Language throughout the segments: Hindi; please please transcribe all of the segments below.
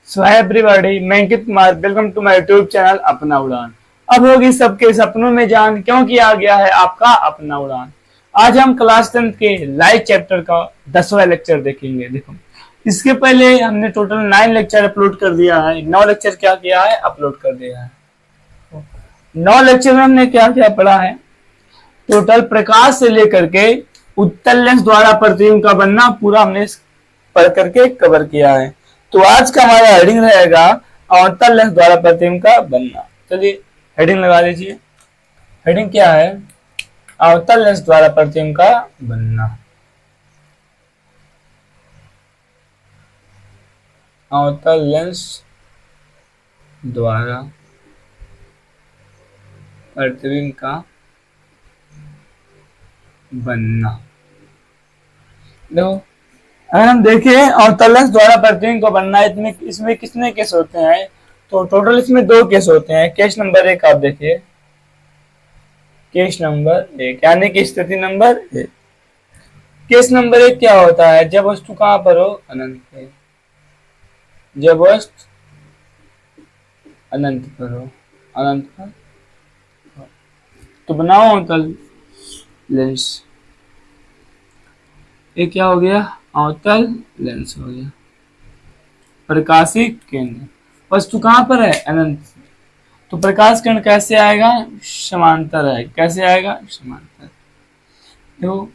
सो हाय एवरीबॉडी, मैं Ankit Kumar. Welcome to my YouTube channel Apna Udaan. अब होगी सबके सपनों में जान, क्योंकि आ गया है आपका अपना उड़ान। आज हम क्लास 10th के लाइव चैप्टर का 10वां लेक्चर देखेंगे। देखो, इसके पहले हमने टोटल 9 लेक्चर अपलोड कर दिया है। 9 लेक्चर क्या किया है, अपलोड कर दिया है। 9 लेक्चर में हमने क्या क्या पढ़ा है, टोटल प्रकाश से लेकर के उत्तल लेंस द्वारा प्रतिबिंब का बनना पूरा हमने पढ़ करके कवर किया है। तो आज का हमारा हेडिंग रहेगा अवतल लेंस द्वारा प्रतिबिंब का बनना। चलिए हेडिंग लगा लीजिए। हेडिंग क्या है, अवतल लेंस द्वारा प्रतिबिंब का बनना। अवतल लेंस द्वारा प्रतिबिंब का बनना। देखो, अगर हम देखें अवतल लेंस द्वारा प्रतिबिंब का बनना, इसमें कितने केस होते हैं, तो टोटल इसमें 2 केस होते हैं। केस नंबर 1 आप देखिए, केस नंबर 1 यानी कि स्थिति नंबर 1। केस नंबर 1 क्या होता है, जब वस्तु कहां पर हो, अनंत पे। जब वस्तु अनंत पर हो, अनंत पर तो बनाओ अवतल लेंस। ये क्या हो गया, अवतल लेंस हो गया। प्रकाशीय केंद्र, वस्तु कहां पर है, अनंत। तो प्रकाश किरण कैसे आएगा, समांतर है। कैसे आएगा, समांतर। तो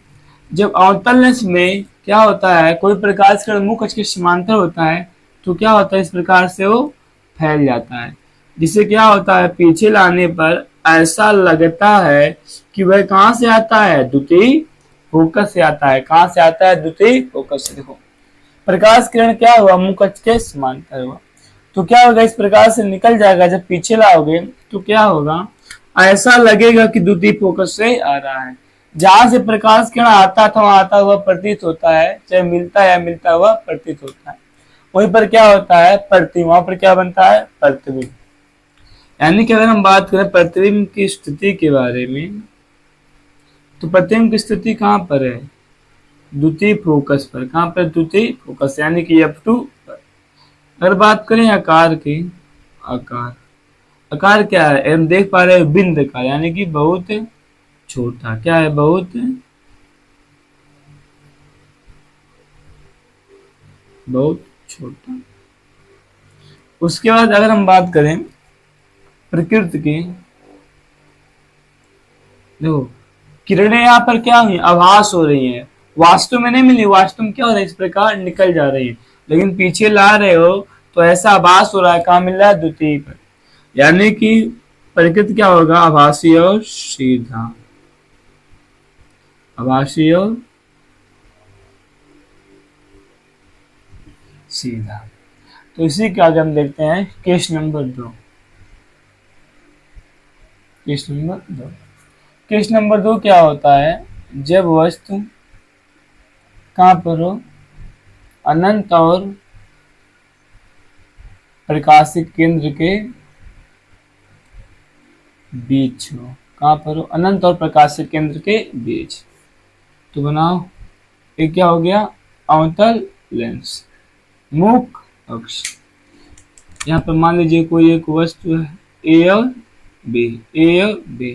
जब अवतल लेंस में क्या होता है, कोई प्रकाश किरण मुख्य अक्ष के समांतर होता है तो क्या होता है, इस प्रकार से वो फैल जाता है। जिससे क्या होता है, पीछे लाने पर ऐसा लगता है कि वह कहां से आता है, द्वितीय फोकस से आता है। कहां से आता है, द्वितीय फोकस से। देखो, प्रकाश किरण क्या हुआ, मुख्य अक्ष के समांतर हुआ तो क्या होगा, इस प्रकार से निकल जाएगा। जब पीछे लाओगे तो क्या होगा, ऐसा लगेगा कि द्वितीय फोकस से आ रहा है। जहां से प्रकाश किरण आता था वहां आता हुआ प्रतीत होता है, चाहे मिलता है या मिलता हुआ प्रतीत होता है। वहीं पर क्या होता है, प्रतिबिंब। वहां पर क्या बनता है, प्रतिबिंब। यानी कि अगर हम बात करें प्रतिबिंब की स्थिति के बारे में, तो प्रतिबिंब की स्थिति कहां पर है, द्वितीय फोकस पर। कहां पर, द्वितीय फोकस, यानी कि F2 पर। अगर बात करें आकार की, आकार आकार क्या है, हम देख पा रहे हैं बिंद का, यानी कि बहुत छोटा। क्या है, बहुत छोटा। उसके बाद अगर हम बात करें प्रकृति की, देखो किरणें यहाँ पर क्या हुई, आभास हो रही है, वास्तव में नहीं मिली। वास्तव में क्या हो रहा है, इस प्रकार निकल जा रही है, लेकिन पीछे ला रहे हो तो ऐसा आभास हो रहा है। कहां मिल रहा है, द्वितीय पर। यानी कि प्रकृति क्या होगा, आभासी और सीधा। आभासी और सीधा। तो इसी के आगे हम देखते हैं case number 2। Case number 2, case number 2 क्या होता है, जब वस्तु कहां पर हो, अनंत और प्रकाशिक केंद्र के बीच हो। कहां पर हो, अनंत और प्रकाशिक केंद्र के बीच। तो बनाओ, ये क्या हो गया, अवतल लेंस, मुख्य अक्ष। यहाँ पर मान लीजिए कोई एक वस्तु है, ए और बी, ए और बी।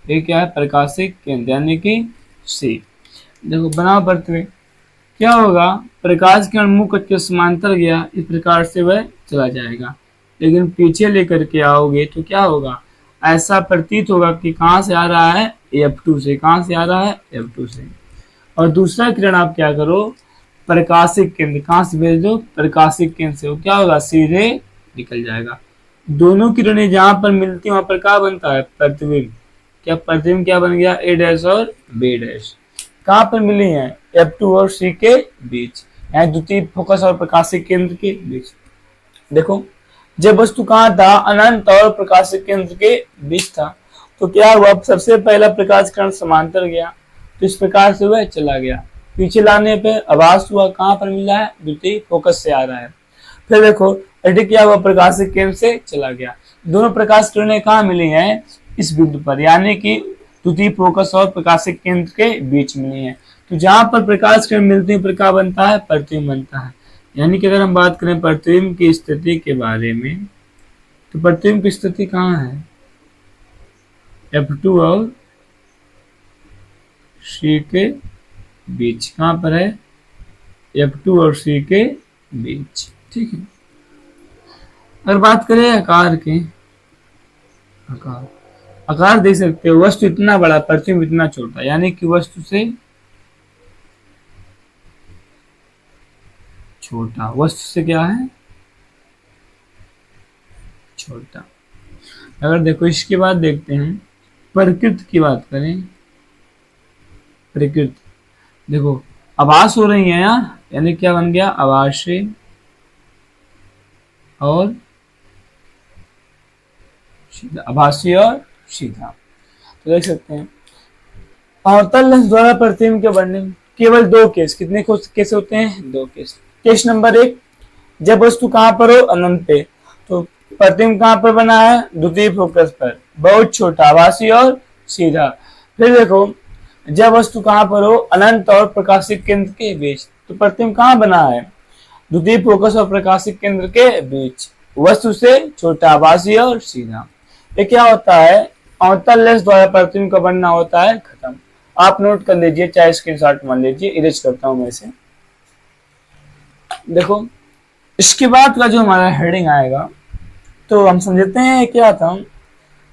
ये क्या है, प्रकाशिक केंद्र, यानी कि सी। देखो बनाओ प्रतिबिंब, क्या होगा, प्रकाश किरण मुख्य अक्ष के समांतर गया, इस प्रकार से वह चला जाएगा। लेकिन पीछे लेकर के आओगे तो क्या होगा, ऐसा प्रतीत होगा कि कहां से आ रहा है, F2 से। कहां से आ रहा है, F2 से। और दूसरा किरण आप क्या करो, प्रकाशिक केंद्र, कहां से भेज दो, प्रकाशिक केंद्र से। वो क्या होगा, सीधे निकल जाएगा। दोनों किरणें जहां पर मिलती है वहां पर क्या बनता है, प्रतिबिंब। क्या प्रतिबिंब क्या बन गया, A डैश और B डैश। कहां पर मिली है, F2 और C के बीच, यानी द्वितीय फोकस और प्रकाशिक केंद्र के बीच। देखो, जब वस्तु कहां था, अनंत और प्रकाशिक केंद्र के बीच था, तो क्या हुआ, सबसे पहला प्रकाश किरण समांतर गया, तो इस प्रकार से वह चला गया। पीछे लाने पे आभास हुआ, कहां पर मिला है, द्वितीय फोकस से आ रहा है। फिर देखो क्या हुआ, प्रकाशिक केंद्र से चला गया। दोनों प्रकाश किरणें कहां मिली हैं, इस बिंदु पर, यानी कि द्वितीय फोकस और प्रकाशिक केंद्र के बीच मिली है। तो जहां पर प्रकाश किरण मिलती है, प्रकाश बनता है, प्रतिबिंब बनता है। यानी कि अगर हम बात करें प्रतिबिंब की स्थिति के बारे में, तो प्रतिबिंब की स्थिति कहाँ है? F2 और C के बीच। कहाँ पर है? F2 और C के बीच। ठीक है। अगर बात करें आकार के, आकार देख सकते हो, वस्तु इतना बड़ा, प्रतिबिंब इतना छोटा, यानी कि वस्तु से छोटा, वस्तु से क्या है? छोटा। अगर देखो इसके बाद देखते हैं प्रकृति की बात करें, प्रकृति देखो आभास हो रही है यहाँ, यानी क्या बन गया? आभासी और सीधा, आभासी और सीधा। तो देख सकते हैं अवतल लेंस द्वारा प्रतिबिंब के वर्णन केवल दो केस, कितने केस होते हैं? दो केस। केस नंबर 1, जब वस्तु कहां पर हो? अनंत पे, तो प्रतिबिंब कहां पर बना है? द्वितीय फोकस पर, बहुत छोटा, आभासी और सीधा। फिर देखो जब वस्तु कहां पर हो? अनंत और प्रकाशिक केंद्र के बीच, तो प्रतिबिंब कहां बना है? द्वितीय फोकस और प्रकाशिक केंद्र के बीच, वस्तु से छोटा, आभासी और सीधा। ये क्या होता है? अवतल लेंस द्वारा प्रतिबिंब का बनना होता है खत्म। आप नोट कर लीजिए, चाहे स्क्रीनशॉट मान लीजिए, इरेज करता हूं मैं इसे। देखो इसके बाद का जो हमारा हेडिंग आएगा, तो हम समझते हैं क्या था,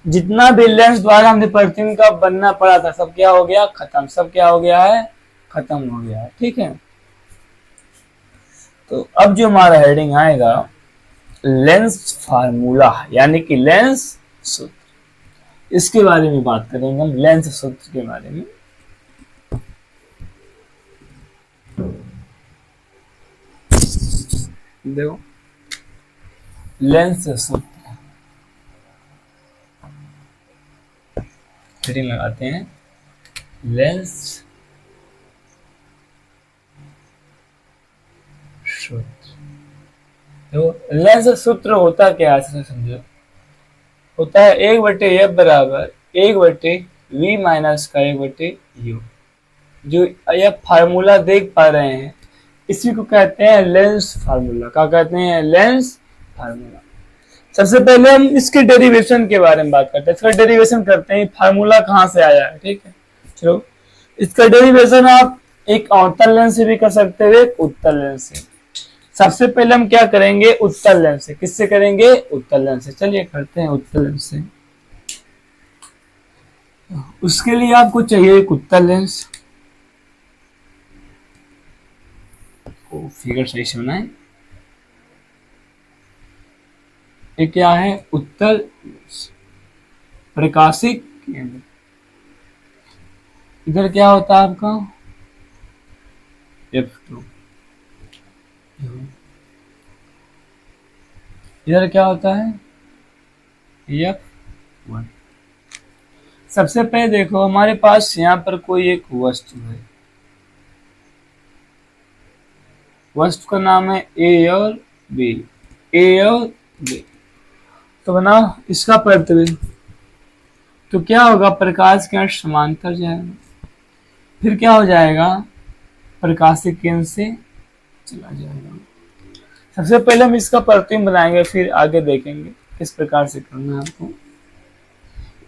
जितना भी लेंस द्वारा हमने प्रतिबिंब का बनना पड़ा था, सब क्या हो गया? खत्म। सब क्या हो गया है? खत्म हो गया है। ठीक है। तो अब जो हमारा हेडिंग आएगा, लेंस फार्मूला, यानी कि लेंस सूत्र, इसके बारे में बात करेंगे हम, लेंस सूत्र के बारे में। देखो लेंस सूत्र, हेडिंग लगाते हैं लेंस सूत्र। तो लेंस सूत्र होता क्या है समझो, होता है 1/f बराबर 1/v माइनस का 1/u। जो यह फार्मूला देख पा रहे हैं, इसी को कहते हैं लेंस फार्मूला। क्या कहते हैं? Lens formula. सबसे पहले हम इसके डेरिवेशन के बारे में बात करते हैं, इसका डेरिवेशन करते हैं, फार्मूला कहाँ से आया है। ठीक है, चलो इसका डेरिवेशन आप एक अवतल लेंस से भी कर सकते हो, एक उत्तल लेंस से। सबसे पहले हम क्या करेंगे? उत्तल लेंस से। किससे करेंगे? उत्तल लेंस से। चलिए करते हैं उत्तल लेंस से। उसके लिए आपको चाहिए एक उत्तल लेंस, फिगर सही से बनाए। ये क्या है? उत्तल प्रकाशिक केंद्र। इधर क्या होता है आपका? F2। इधर क्या होता है? F1। सबसे पहले देखो हमारे पास यहाँ पर कोई एक वस्तु है, वस्तु का नाम है ए और बी, ए और बी। तो बनाओ इसका प्रतिबिंब, तो क्या होगा? प्रकाश के अंश समांतर जाएगा, फिर क्या हो जाएगा? प्रकाशिक केंद्र से चला जाएगा। सबसे पहले हम इसका प्रतिबिंब बनाएंगे, फिर आगे देखेंगे किस प्रकार से करना है आपको।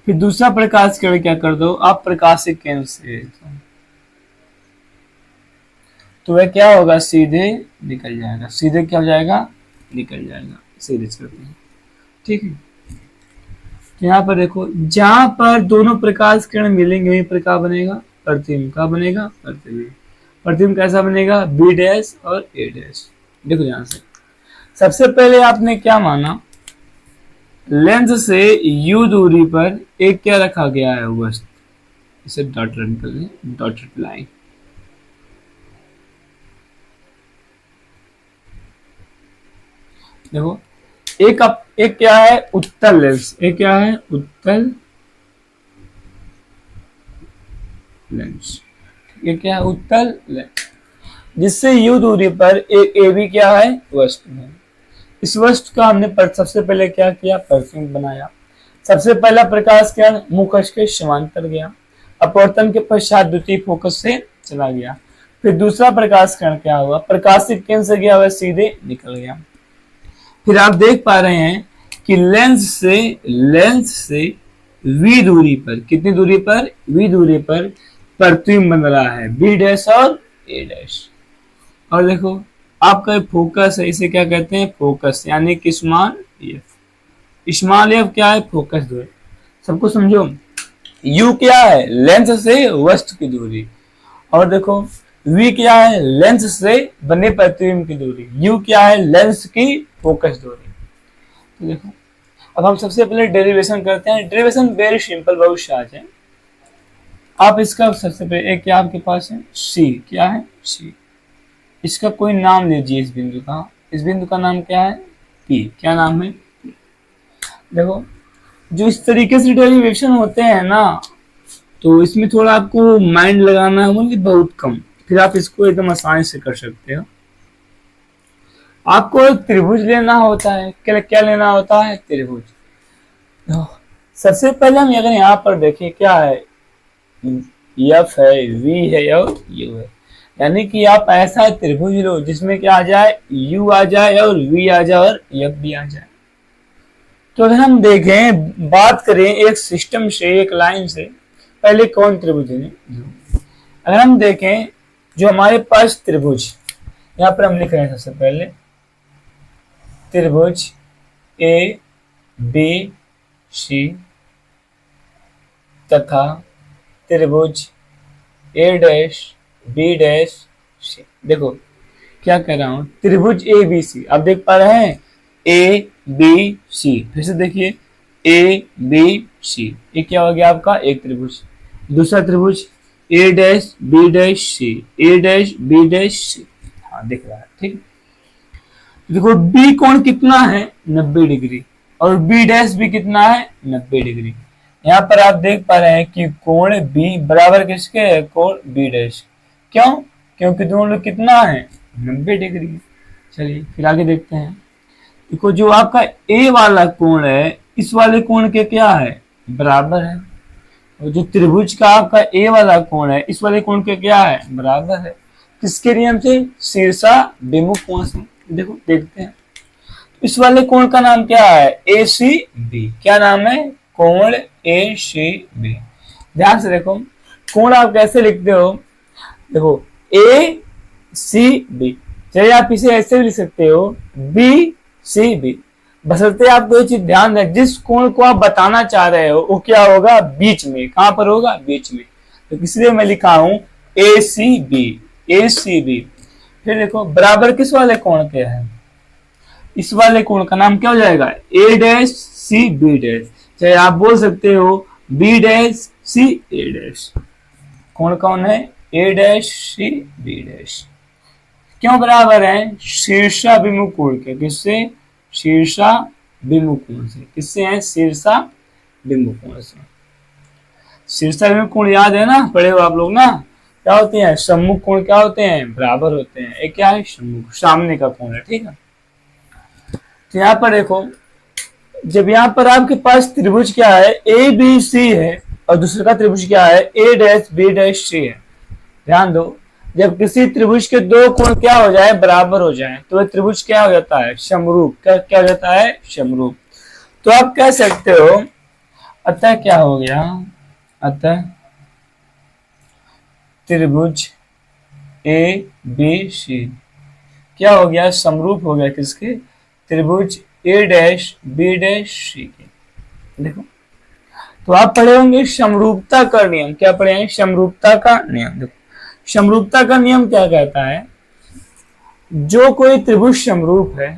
फिर दूसरा प्रकाश किरण क्या कर दो आप? प्रकाशिक केंद्र से, तो वह क्या होगा? सीधे निकल जाएगा। सीधे क्या हो जाएगा? निकल जाएगा। सीधे करते हैं। ठीक है, तो यहाँ पर देखो, जहां पर दोनों प्रकाश किरण मिलेंगे वही प्रकाश बनेगा प्रतिबिंब। का बनेगा? प्रतिबिंब। प्रतिबिंब कैसा बनेगा? बी डैश और ए डैश। देखो यहां से सबसे पहले आपने क्या माना? लेंस से u दूरी पर एक क्या रखा गया है? वस्तु। इसे डॉट रन कर लें, डॉटेड लाइन। देखो एक क्या है? उत्तल लेंस। एक क्या है? उत्तल लेंस। ये क्या है? उत्तल लेंस, जिससे u दूरी पर एक ए बी क्या है? वस्तु है। इस वस्तु का हमने सबसे पहले क्या किया? प्रतिबिंब बनाया। सबसे पहला प्रकाश क्या? मुख के समांतर गया, अपवर्तन के पश्चात द्वितीय फोकस से चला गया, फिर दूसरा प्रकाश कण क्या हुआ, प्रकाशित केंद्र से गया हुआ सीधे निकल गया। फिर आप देख पा रहे हैं कि लेंस से v दूरी पर, कितनी दूरी पर, v दूरी पर प्रतिबिंब बन रहा है, b डैश और a डैश। और देखो आपका फोकस है, इसे क्या कहते हैं, फोकस, यानी कि स्मॉल एफ क्या है, फोकस दूरी। सबको समझो, u क्या है, लेंस से वस्तु की दूरी, और देखो v क्या है, लेंस से बने प्रतिबिंब की दूरी, u क्या है, लेंस की फोकस दूरी। तो देखो अब हम सबसे पहले डेरिवेशन करते हैं। डेरिवेशन वेरी सिंपल, बहुत सहज है। आप इसका सबसे पहले एक क्या आपके पास है, c, क्या है, c। इसका कोई नाम लीजिए, इस बिंदु का, इस बिंदु का नाम क्या है, p, क्या नाम है। देखो जो इस तरीके से डेरिवेशन होते हैं ना, तो इसमें थोड़ा आपको माइंड लगाना है, बहुत कम, फिर आप इसको एकदम आसानी से कर सकते हो। आपको एक त्रिभुज लेना होता है, क्या लेना होता है, त्रिभुज। सबसे पहले हम अगर यहाँ पर देखें, क्या है, एफ है, वी है और यू है, यानी कि आप ऐसा त्रिभुज लो जिसमें क्या आ जाए, यू आ जाए और वी आ जाए और एफ भी आ जाए। तो अगर हम देखें, बात करें एक सिस्टम से, एक लाइन से, पहले कौन त्रिभुज है, अगर हम देखें जो हमारे पास त्रिभुज, यहाँ पर हम लिख रहे हैं सबसे पहले त्रिभुज ए बी सी तथा त्रिभुज A dash B dash C. देखो क्या कह रहा हूं, त्रिभुज ए बी सी, आप देख पा रहे हैं, ए बी सी, फिर से देखिए ए बी सी, ये क्या हो गया आपका एक त्रिभुज। दूसरा त्रिभुज A dash B dash C, A dash B dash C, हाँ दिख रहा है, ठीक। देखो बी कोण कितना है, 90 डिग्री, और बी डैश भी कितना है, 90 डिग्री। यहाँ पर आप देख पा रहे हैं कि कोण बी बराबर किसके है, कोण बी डैश। क्यों, क्योंकि दोनों लोग कितना है, 90 डिग्री। चलिए फिर आगे देखते हैं। देखो जो आपका ए वाला कोण है, इस वाले कोण के क्या है, बराबर है, और जो त्रिभुज का आपका ए वाला कोण है, इस वाले कोण के क्या है, बराबर है। किसके नियम से, शीर्षा विमुख कोण से। देखो देखते हैं, इस वाले कोण का नाम क्या है, ए सी बी, क्या नाम है, कोण ए सी बी। ध्यान से देखो, कोण आप कैसे लिखते हो, देखो ए सी बी, चलिए आप इसे ऐसे भी लिख सकते हो, बी सी बी, बशर्ते आपको ये चीज ध्यान रहे, जिस कोण को आप बताना चाह रहे हो वो क्या होगा, बीच में, कहां पर होगा, बीच में। तो इसलिए मैं लिखा हूं ए सी बी, ए सी बी। फिर देखो बराबर किस वाले कोण के हैं, इस वाले कोण का नाम क्या हो जाएगा, ए डैश सी बी डैश, चाहे आप बोल सकते हो बी डैश सी ए डैश। कोण कौन है, A dash C B dash. क्यों बराबर है, शीर्षा विमुख कोण के, किससे, शीर्षा विमुख कोण से, किससे है, शीर्षा विमुख कोण से। शीर्षा विमुख कोण याद है ना, पढ़े हो आप लोग ना, क्या होते हैं, सम्मुख कोण क्या होते हैं, बराबर होते हैं। एक क्या है, सम्मुख, सामने का कोण है, ठीक है। तो यहाँ पर देखो, जब यहाँ पर आपके पास त्रिभुज क्या है, ए बी सी है, और दूसरे का त्रिभुज क्या है, A dash B dash C है। ध्यान दो, जब किसी त्रिभुज के दो कोण क्या हो जाए, बराबर हो जाए, तो वह त्रिभुज क्या हो जाता है, समरूप। क्या हो जाता है, समरूप। तो आप कह सकते हो, अतः क्या हो गया, अतः त्रिभुज ए बी सी क्या हो गया, समरूप हो गया किसके, त्रिभुज A dash B dash C के। देखो तो आप पढ़े होंगे समरूपता का नियम, क्या पढ़े हैं, समरूपता का नियम। देखो समरूपता का नियम क्या कहता है, जो कोई त्रिभुज समरूप है,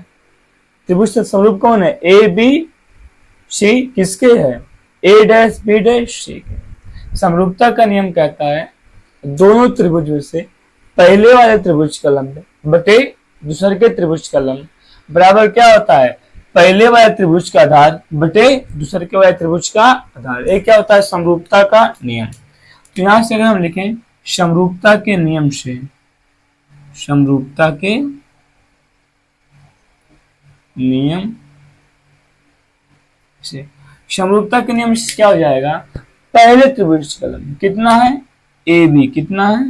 त्रिभुज से समरूप कौन है, ए बी सी किसके है, A dash B dash C के। समरूपता का नियम कहता है दोनों त्रिभुजों से पहले वाले त्रिभुज का लंब बटे दूसरे के त्रिभुज का लंब बराबर क्या होता है, पहले वाले त्रिभुज का आधार बटे दूसरे के वाले त्रिभुज का आधार। ये क्या होता है, समरूपता का नियम। तो यहां से अगर हम लिखें समरूपता के नियम से, समरूपता के नियम से, समरूपता के नियम से क्या हो जाएगा, पहले त्रिभुज का लंब कितना है, ए बी, कितना है,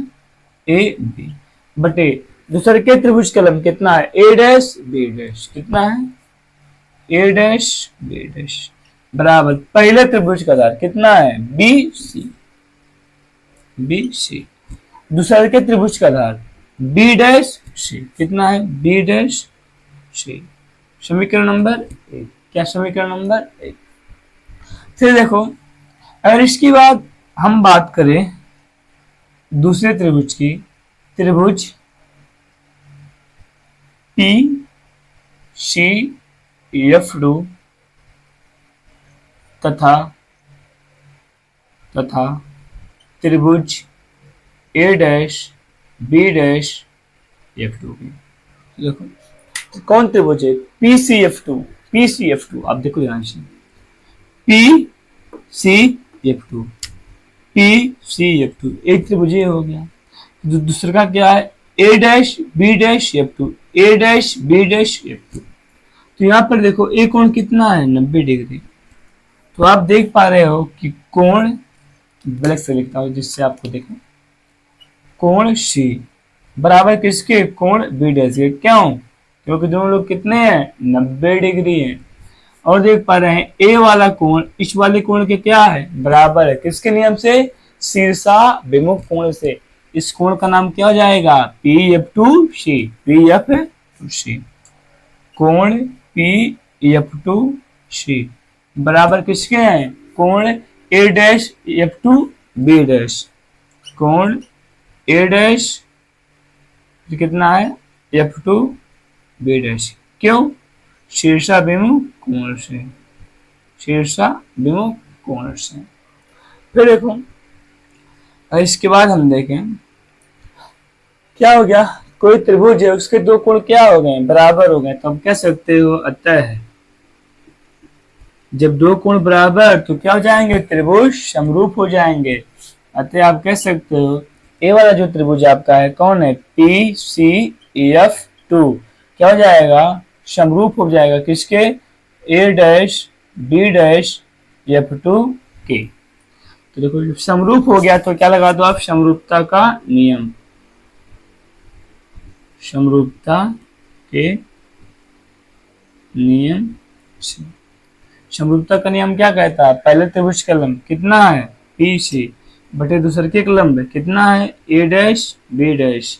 ए बी, बटे दूसरे के त्रिभुज का लंब कितना है, ए डैश बी डैश, कितना है ए डैश बी डैश, बराबर पहले त्रिभुज का आधार कितना है, बी सी, बी सी, दूसरे के त्रिभुज का आधार बी डैश सी, कितना है बी डैश सी। समीकरण नंबर एक, क्या समीकरण नंबर एक। फिर देखो अगर इसकी बात हम बात करें दूसरे त्रिभुज की, त्रिभुज पी सी एफ टू तथा त्रिभुज A dash B dash F two की। देखो तो कौन त्रिभुज है, P C F two, P C F two, आप देखो ध्यान से, P C F two, P C F two एक त्रिभुज हो गया। दूसरे का क्या है, A dash B dash F two, A dash B dash F two. तो यहाँ पर देखो ए कोण कितना है, 90 डिग्री। तो आप देख पा रहे हो कि कोण, ब्लैक से लिखता हूं जिससे आपको देखें, कोण सी बराबर किसके, कोण बी डैश के। क्यों, क्योंकि दोनों लोग कितने हैं, 90 डिग्री हैं। और देख पा रहे हैं ए वाला कोण इस वाले कोण के क्या है, बराबर है, किसके नियम से, शीर्षाभिमुख कोण से। इस कोण का नाम क्या हो जाएगा, P F two C, P F two C, कोण पी एफ टू सी बराबर किसके हैं, कोण A dash F two B dash, कोण ए डैश कितना है, एफ टू बी डैश। क्यों, शीर्षाभिमुख कोण से, शीर्षाभिमुख कोण से। फिर देखो इसके बाद हम देखें क्या हो गया, कोई त्रिभुज है उसके दो कोण क्या हो गए, बराबर हो गए। तो हम कह सकते हो अतः जब दो कोण बराबर तो क्या हो जाएंगे, त्रिभुज समरूप हो जाएंगे। अतः आप कह सकते हो ए वाला जो त्रिभुज आपका है कौन है, पी सी एफ टू क्या हो जाएगा, समरूप हो जाएगा किसके, A dash B dash F two के। तो देखो जब समरूप हो गया तो क्या लगा दो आप, समरूपता का नियम, समरूपता के नियम से। समरूपता का नियम क्या कहता है, पहले त्रिभुज का लंब कितना है, पी सी, बटे दूसरे के लंब कितना है, ए डैश बी डैश,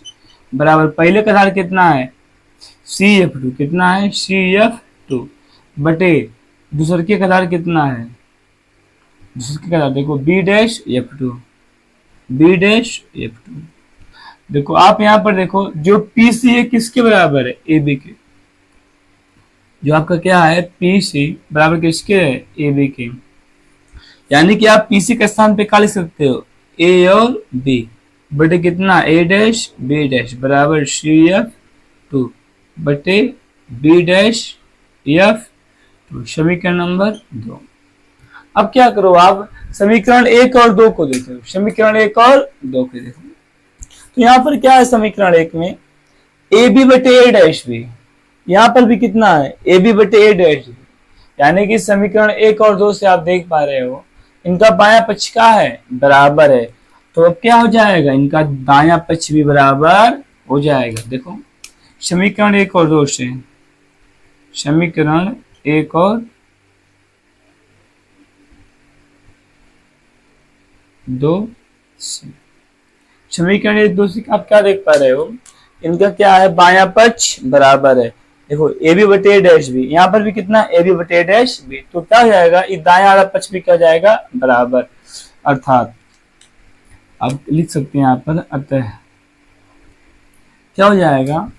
बराबर पहले का आधार कितना है, सी एफ टू, कितना है सी एफ टू, बटे दूसरे के आधार कितना है, दूसरे के आधार देखो B dash F two, B dash F two. देखो आप यहाँ पर देखो जो पी सी है किसके बराबर है, ए बी के। जो आपका क्या है, पी सी बराबर किसके है, ए बी के। यानी कि आप पी सी के स्थान पे क्या लिख सकते हो, ए और बी, बटे कितना, ए डैश बी डैश बराबर सी एफ टू बटे बी डैश एफ टू। समीकरण नंबर 2। अब क्या करो, आप समीकरण 1 और 2 को देखो, समीकरण 1 और 2 को देखो। तो यहाँ पर क्या है, समीकरण 1 में ए बी बटे ए डैश बी, यहाँ पर भी कितना है, ए बी बटे ए डैश बी। यानी कि समीकरण 1 और 2 से आप देख पा रहे हो इनका बायां पक्ष क्या है, बराबर है। तो अब क्या हो जाएगा, इनका दायां पक्ष भी बराबर हो जाएगा। देखो समीकरण 1 और 2 से, समीकरण 1 और 2 से, समीकरण 1 2 से आप क्या देख पा रहे हो, इनका क्या है, बायां पक्ष बराबर है। देखो ए बी बटे ए डैश बी, यहाँ पर भी कितना, ए बी बटे ए डैश बी। तो क्या हो जाएगा, इस दायां वाला पक्ष भी क्या हो जाएगा, बराबर। अर्थात आप लिख सकते हैं यहाँ पर, अतः क्या हो जाएगा,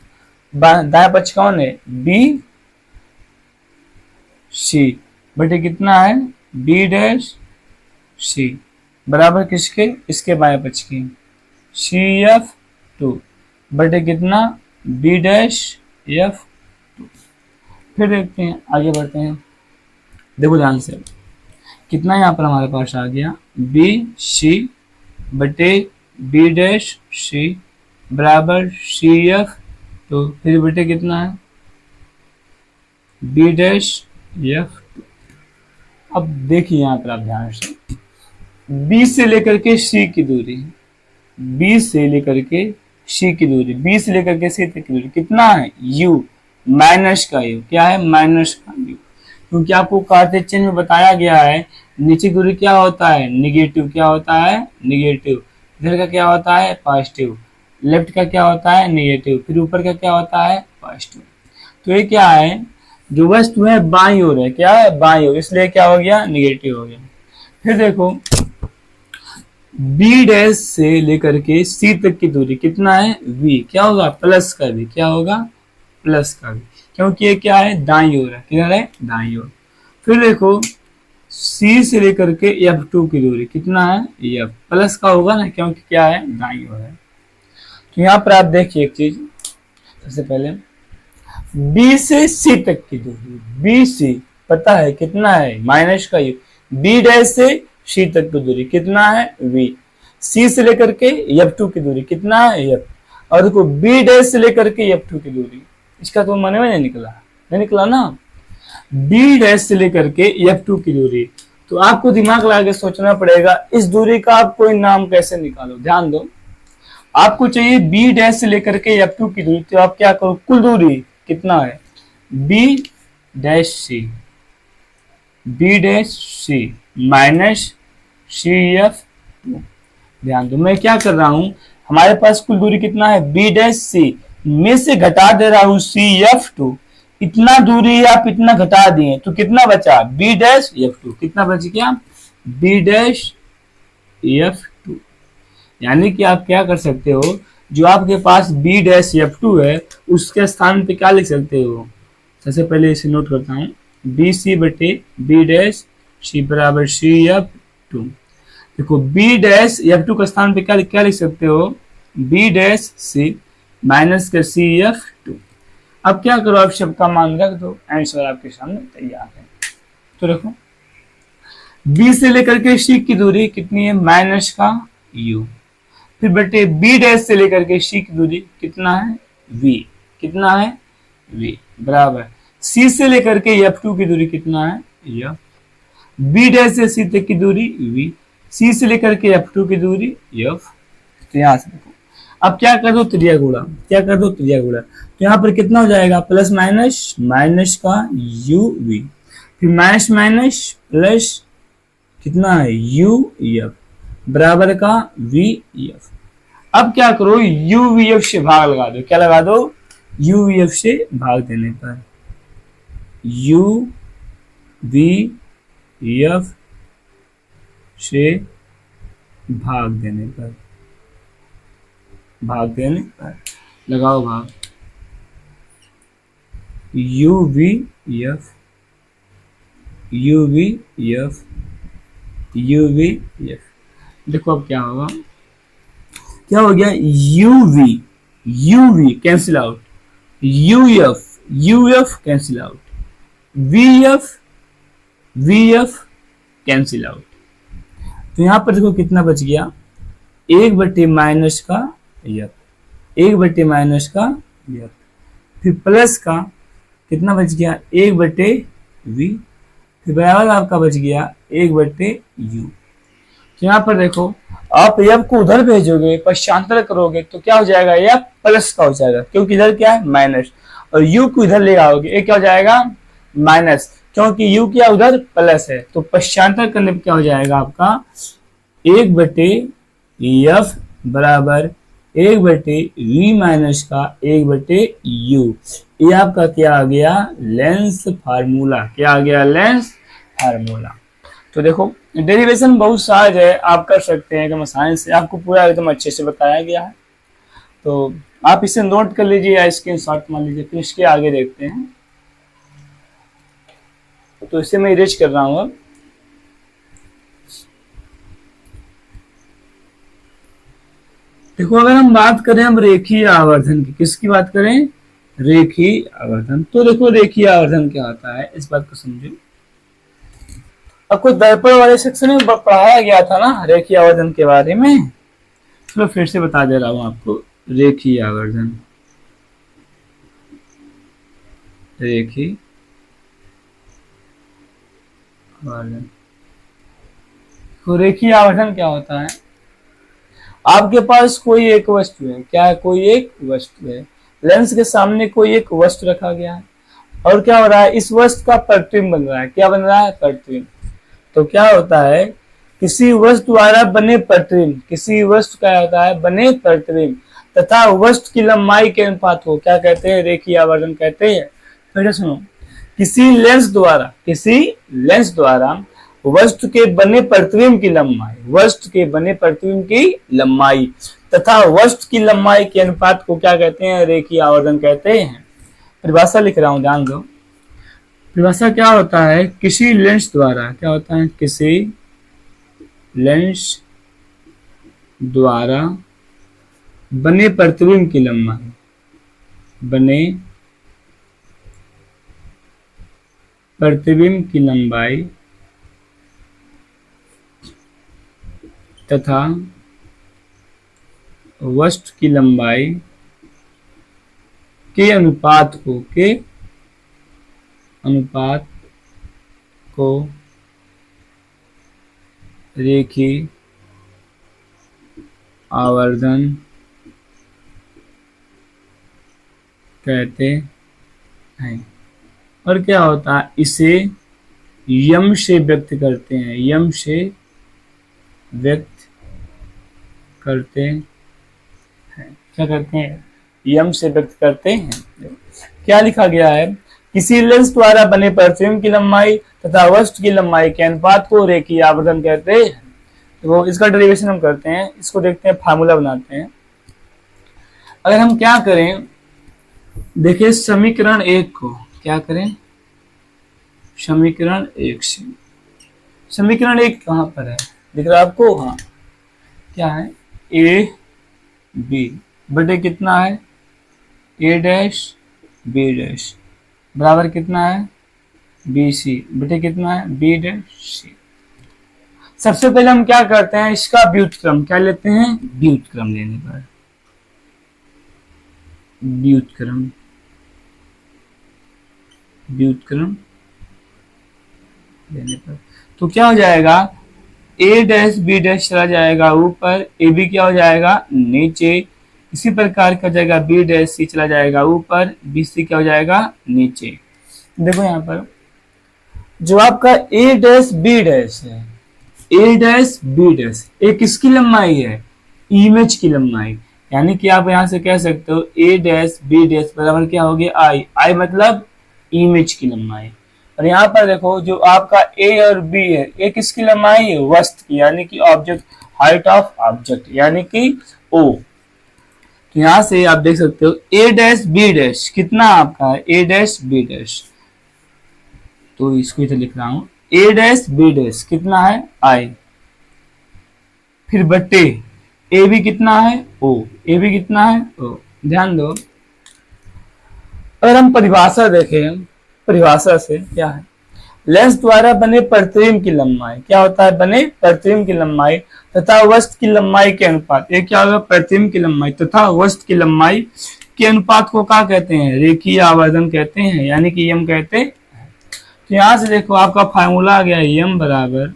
दायां पक्ष कौन है, बी सी बटे कितना है, बी डैश सी बराबर किसके, इसके बाएं पक्ष की, सी एफ टू बटे कितना, बी डैश एफ टू। फिर देखते हैं, आगे बढ़ते हैं। देखो ध्यान से, कितना यहाँ पर हमारे पास आ गया, बी सी बटे बी डैश सी बराबर सी एफ टू, फिर बटे कितना है, बी डैश एफ टू। अब देखिए यहाँ पर आप ध्यान से, बी से लेकर के सी की दूरी, बी से लेकर के सी की दूरी, बी से लेकर के सी तक की दूरी कितना है यू, माइनस का यू, क्या है माइनस का यू, क्योंकि आपको कार्टेज चेन में बताया गया है नीचे की दूरी क्या होता है निगेटिव, क्या होता है निगेटिव, इधर का क्या होता है पॉजिटिव, लेफ्ट का क्या होता है निगेटिव, फिर ऊपर का क्या होता है पॉजिटिव। तो ये क्या है जो वस्तु है बाईं ओर है, क्या है बाईं ओर, इसलिए क्या हो गया निगेटिव हो गया। फिर देखो बी डैश से लेकर के सी तक की दूरी कितना है v, क्या होगा प्लस का v, क्या होगा प्लस का v, क्योंकि ये क्या है दाईं ओर है, किधर है दाईं ओर। फिर देखो C से लेकर के F2 की दूरी कितना है F, प्लस का होगा ना क्योंकि क्या है दाईं ओर है। तो यहाँ पर आप देखिए एक चीज, सबसे पहले B से C तक की दूरी, बी सी पता है कितना है माइनस का यू, बी डैश से सी तक की दूरी कितना है v, सी से लेकर के F2 की दूरी कितना है F, और देखो बी डैश से लेकर के F2 की दूरी, इसका तो मन में नहीं निकला, नहीं निकला ना, बी डैश से लेकर के F2 की दूरी, तो आपको दिमाग लगा के सोचना पड़ेगा इस दूरी का आप कोई नाम कैसे निकालो। ध्यान दो, आपको चाहिए बी डैश से लेकर के F2 की दूरी, तो आप क्या करो कुल दूरी कितना है B dash C, B dash C minus C F to. ध्यान दो मैं क्या कर रहा हूं, हमारे पास कुल दूरी कितना है बी डैश सी, में से घटा दे रहा हूं सी एफ टू, इतना दूरी आप इतना घटा दिए तो कितना बचा बी डैश एफ टू, कितना बच गया बी डैश एफ टू। यानी कि आप क्या कर सकते हो, जो आपके पास बी डैश एफ टू है उसके स्थान पे क्या लिख सकते हो, सबसे पहले इसे नोट करता हूँ, बी सी बटे बी डैश सी बराबर सी एफ टू। देखो बी डैश एफ टू का स्थान पे क्या क्या लिख सकते हो बी डैश सी माइनस का सी एफ टू। अब क्या करो आप सबका मान रख दो, आंसर आपके सामने तैयार है। तो देखो बी से लेकर के सी की दूरी कितनी है माइनस का यू, फिर बटे बी डैश से लेकर के सी की दूरी कितना है v, कितना है v बराबर c से लेकर के f2 की दूरी कितना है f, b डैश से c तक की दूरी v, c से लेकर के f2 की दूरी f। तो यहां से देखो अब क्या कर दो त्रिया गुणा, क्या कर दो त्रिया गुणा, तो यहाँ पर कितना हो जाएगा प्लस माइनस माइनस का u v, फिर माइनस माइनस प्लस कितना है u f बराबर का v f। अब क्या करो uvf से भाग लगा दो, क्या लगा दो uvf से भाग देने पर uvf से भाग देने पर, भाग देने पर लगाओ भाग uvf देखो अब क्या होगा, क्या हो गया uv cancel out, uf cancel out, vf cancel out. तो यहां पर देखो कितना बच गया एक बटे माइनस का f, एक बटे माइनस का f, फिर प्लस का कितना बच गया एक बटे v, फिर बराबर आपका बच गया एक बटे u। तो यहाँ पर देखो आप f को उधर भेजोगे पश्चांतर करोगे तो क्या हो जाएगा f प्लस का हो जाएगा, क्योंकि इधर क्या है माइनस, और u को इधर ले आओगे ये क्या हो जाएगा माइनस, क्योंकि u क्या उधर प्लस है, तो पश्चांतर करने पर क्या हो जाएगा आपका एक बटे f बराबर एक बटे v माइनस का एक बटे u। ये आपका क्या आ गया लेंस फार्मूला, क्या आ गया लेंस फार्मूला। तो देखो डेरिवेशन बहुत सहज है, आप कर सकते हैं एकदम आसानी से, आपको पूरा एकदम अच्छे से बताया गया है। तो आप इसे नोट कर लीजिए या स्क्रीनशॉट मान लीजिए, फिर इसके आगे देखते हैं। तो इसे मैं इरेज कर रहा हूँ अब। देखो अगर हम बात करें हम रेखीय आवर्धन की, किसकी बात करें रेखीय आवर्धन, तो देखो रेखीय आवर्धन क्या होता है इस बात को समझो। आपको दर्पण वाले सेक्शन में पढ़ाया गया था ना रेखीय आवर्धन के बारे में, चलो फिर से बता दे रहा हूं आपको रेखीय आवर्धन, रेखीय आवर्धन। तो रेखीय आवर्धन क्या होता है, आपके पास कोई एक वस्तु है, क्या है, कोई एक वस्तु है, लेंस के सामने कोई एक वस्तु रखा गया है और क्या हो रहा है, इस वस्तु का प्रतिबिंब बन रहा है। क्या बन रहा है, प्रतिबिंब। तो क्या होता है, किसी वस्तु द्वारा बने प्रतिबिंब, किसी वस्तु का होता है बने प्रतिबिंब तथा वस्तु की लंबाई के अनुपात को क्या कहते हैं, रेखीय आवर्धन कहते हैं। फिर सुनो, किसी लेंस द्वारा वस्तु के बने प्रतिबिंब की लंबाई, वस्तु के बने प्रतिबिंब की लंबाई तथा वस्तु की लंबाई के अनुपात को क्या कहते हैं, रेखीय आवर्धन कहते हैं। परिभाषा लिख रहा हूं, ध्यान दो। परिभाषा क्या होता है, किसी लेंस द्वारा, क्या होता है, किसी लेंस द्वारा बने प्रतिबिंब की लंबाई, बने प्रतिबिंब की लंबाई तथा वस्तु की लंबाई के अनुपात को रेखीय आवर्धन कहते हैं। और क्या होता है, इसे यम से व्यक्त करते हैं, यम से व्यक्त करते हैं। क्या करते हैं, यम से व्यक्त करते हैं। क्या लिखा गया है, किसी लेंस द्वारा बने प्रतिबिंब की लंबाई तथा वस्तु की लंबाई के अनुपात को रेखीय आवर्धन कहते हैं। तो इसका डेरिवेशन हम करते हैं, इसको देखते हैं, फार्मूला बनाते हैं। अगर हम क्या करें, देखिए समीकरण 1 को क्या करें, समीकरण 1 से, समीकरण 1 कहां पर है, दिख रहा है आपको, हाँ, क्या है, ए बी बटे कितना है, ए डैश बी डैश बराबर कितना है, बी सी बटे कितना है, बी डैश सी। सबसे पहले हम क्या करते हैं, इसका व्युत्क्रम क्या लेते हैं, व्युत्क्रम लेने पर, व्युत्क्रम लेने पर तो क्या हो जाएगा, ए डैश बी डैश चला जाएगा ऊपर, ए बी क्या हो जाएगा नीचे, इसी प्रकार का जाएगा बी डैश सी चला जाएगा ऊपर, बी सी क्या हो जाएगा नीचे। देखो यहाँ पर जो आपका ए डैश बी डैश है, ए डैश बी डैश एक किसकी लंबाई है, इमेज की लंबाई, यानी कि आप यहां से कह सकते हो ए डैश बी डैश बराबर क्या हो गया, आई, आई मतलब इमेज की लंबाई। और यहाँ पर देखो जो आपका ए और बी है, ए किसकी लंबाई है, वस्तु की, यानी कि ऑब्जेक्ट, हाइट ऑफ ऑब्जेक्ट, यानी कि ओ। तो यहां से आप देख सकते हो ए डैश बी डैश कितना आपका है, ए डैश बी डैश, तो इसको इधर लिख रहा हूं, ए डैश बी डैश कितना है, आई, फिर बट्टे ए बी कितना है, ओ, ए बी कितना है, ओ। ध्यान दो, अगर हम परिभाषा देखें, परिभाषा से क्या है, लेंस द्वारा बने प्रतिबिंब की लंबाई, क्या होता है, बने प्रतिबिंब की लंबाई तथा वस्तु की लंबाई के अनुपात, ये क्या होगा, प्रतिबिंब की लंबाई तथा वस्तु की लंबाई के अनुपात को क्या कहते हैं, रेखीय आवर्धन कहते हैं, यानी कि यम कहते हैं। तो यहां से देखो आपका फार्मूला आ गया, यम बराबर,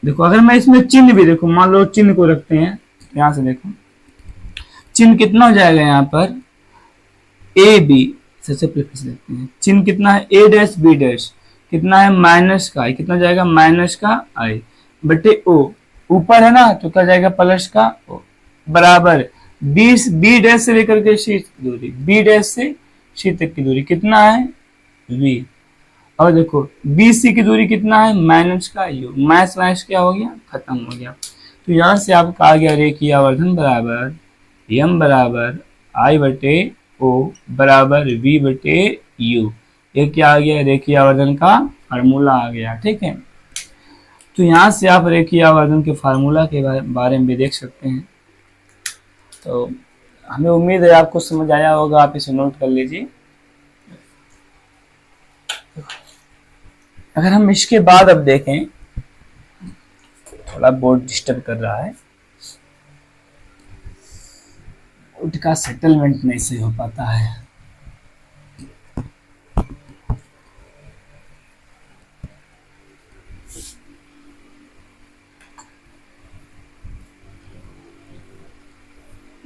देखो अगर मैं इसमें चिन्ह भी देखो, मान लो चिन्ह को रखते हैं, यहां से देखो चिन्ह कितना हो जाएगा, यहाँ पर ए बी, सबसे प्रीफिक्स लेते हैं, चिन्ह कितना है, ए डैश बी डैश कितना है, माइनस का आई, कितना जाएगा, माइनस का आई बटे ओ, ऊपर है ना तो क्या जाएगा, प्लस का ओ, बराबर बी डैश से लेकर के सी की दूरी, बी डैश से सी तक की दूरी कितना है, वी, और देखो बी सी की दूरी कितना है, माइनस का यू, माइनस माइनस क्या हो गया, खत्म हो गया। तो यहां से आपका आ गया रेखीय आवर्धन बराबर यम बराबर आई बटे ओ बराबर वी बटे यू। ये क्या आ गया, रेखीय आवर्धन का फार्मूला आ गया, ठीक है। तो यहां से आप रेखीय आवर्धन के फार्मूला के बारे में भी देख सकते हैं। तो हमें उम्मीद है आपको समझ आया होगा, आप इसे नोट कर लीजिए। अगर हम इसके बाद अब देखें, थोड़ा बोर्ड डिस्टर्ब कर रहा है, बोर्ड का सेटलमेंट नहीं सही हो पाता है।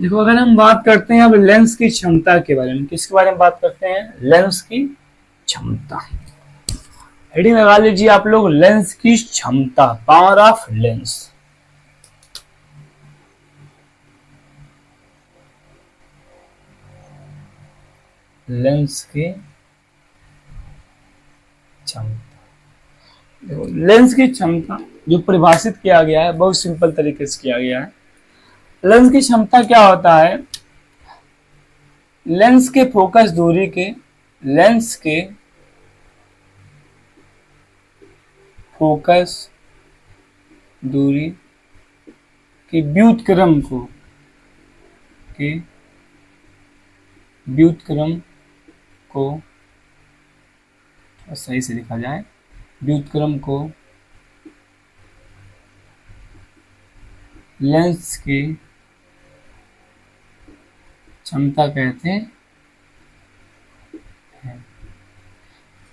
देखो अगर हम बात करते हैं अब लेंस की क्षमता के बारे में, किसके बारे में बात करते हैं, लेंस की क्षमता। हेडिंग लगा लीजिए आप लोग, लेंस की क्षमता, पावर ऑफ लेंस। लेंस की क्षमता, देखो लेंस की क्षमता जो परिभाषित किया गया है बहुत सिंपल तरीके से किया गया है। लेंस की क्षमता क्या होता है, लेंस के फोकस दूरी के, लेंस के फोकस दूरी की व्युत्क्रम को, के व्युत्क्रम को सही से लिखा जाए, व्युत्क्रम को लेंस की क्षमता कहते हैं।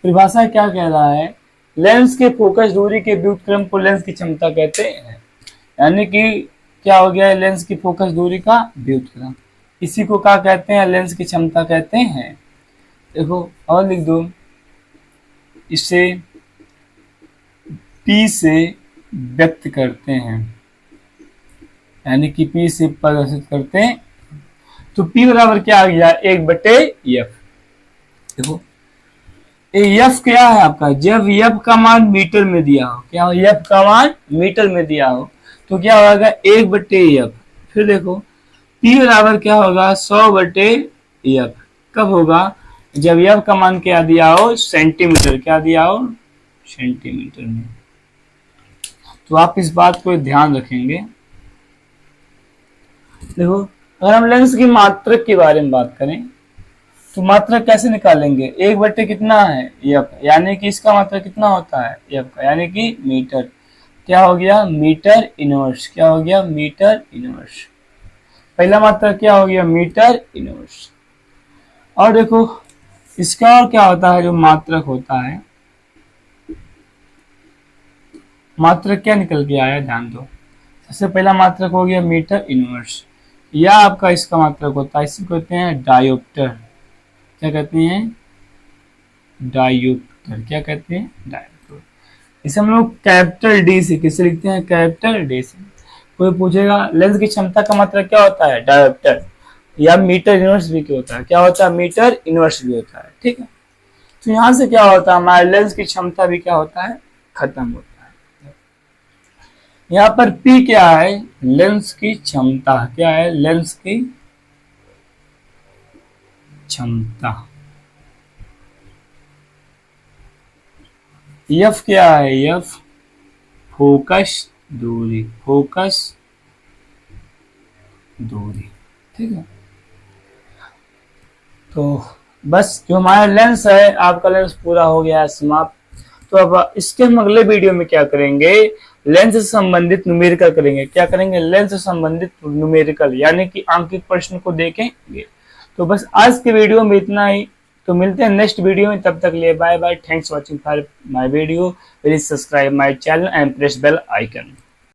परिभाषा क्या कह रहा है, लेंस के फोकस दूरी के व्युत्क्रम को लेंस की क्षमता कहते हैं। यानी कि क्या हो गया है, लेंस की फोकस दूरी का व्युत्क्रम, इसी को क्या कहते हैं, लेंस की क्षमता कहते हैं। देखो और लिख दो, इसे P से व्यक्त करते हैं, यानी कि P से प्रदर्शित करते हैं। तो P बराबर क्या आ गया, 1/F। देखो एफ क्या है आपका, जब एफ का मान मीटर में दिया हो, क्या हो, एफ का मान मीटर में दिया हो तो क्या होगा, 1/F। फिर देखो P बराबर क्या होगा, 100/F। कब होगा, जब एफ का मान क्या दिया हो, सेंटीमीटर, क्या दिया हो, सेंटीमीटर में। तो आप इस बात को ध्यान रखेंगे। देखो अगर हम लेंस की मात्रक के बारे में बात करें तो मात्रक कैसे निकालेंगे, 1/, कितना है, एफ, यानी कि इसका मात्रक कितना होता है, एफ का, यानी कि मीटर। क्या हो गया, मीटर इनवर्स, क्या हो गया, मीटर इनवर्स। पहला मात्रक क्या हो गया, मीटर इनवर्स। और देखो इसका और क्या होता है, जो मात्रक होता है, मात्रक क्या निकल के आया, ध्यान दो। सबसे पहला मात्रक हो गया मीटर इनवर्स, या आपका इसका मात्रक होता है, इसी को कहते हैं डायोप्टर। क्या कहते हैं, डायोप्टर, क्या कहते हैं, डायोप्टर। इसे हम लोग कैपिटल डी से, किसे लिखते हैं, कैपिटल डी से। कोई पूछेगा लेंस की क्षमता का मात्रक क्या होता है, डायोप्टर, या मीटर इनवर्स भी क्या होता है, क्या होता है, मीटर इनवर्स भी होता है, ठीक है। तो यहां से क्या होता है, हमारे लेंस की क्षमता भी क्या होता है, खत्म होता है। यहाँ पर P क्या है, लेंस की क्षमता, क्या है, लेंस की क्षमता। F क्या है, F फोकस दूरी, फोकस दूरी, ठीक है। तो बस जो हमारा लेंस है, आपका लेंस पूरा हो गया है समाप्त। तो अब इसके हम अगले वीडियो में क्या करेंगे, लेंस से संबंधित न्यूमेरिकल करेंगे। क्या करेंगे, लेंस से संबंधित न्यूमेरिकल, यानी कि आंकिक प्रश्न को देखेंगे। तो बस आज के वीडियो में इतना ही। तो मिलते हैं नेक्स्ट वीडियो में, तब तक लिए bye bye. Thanks watching for my video, please subscribe my channel and press bell icon.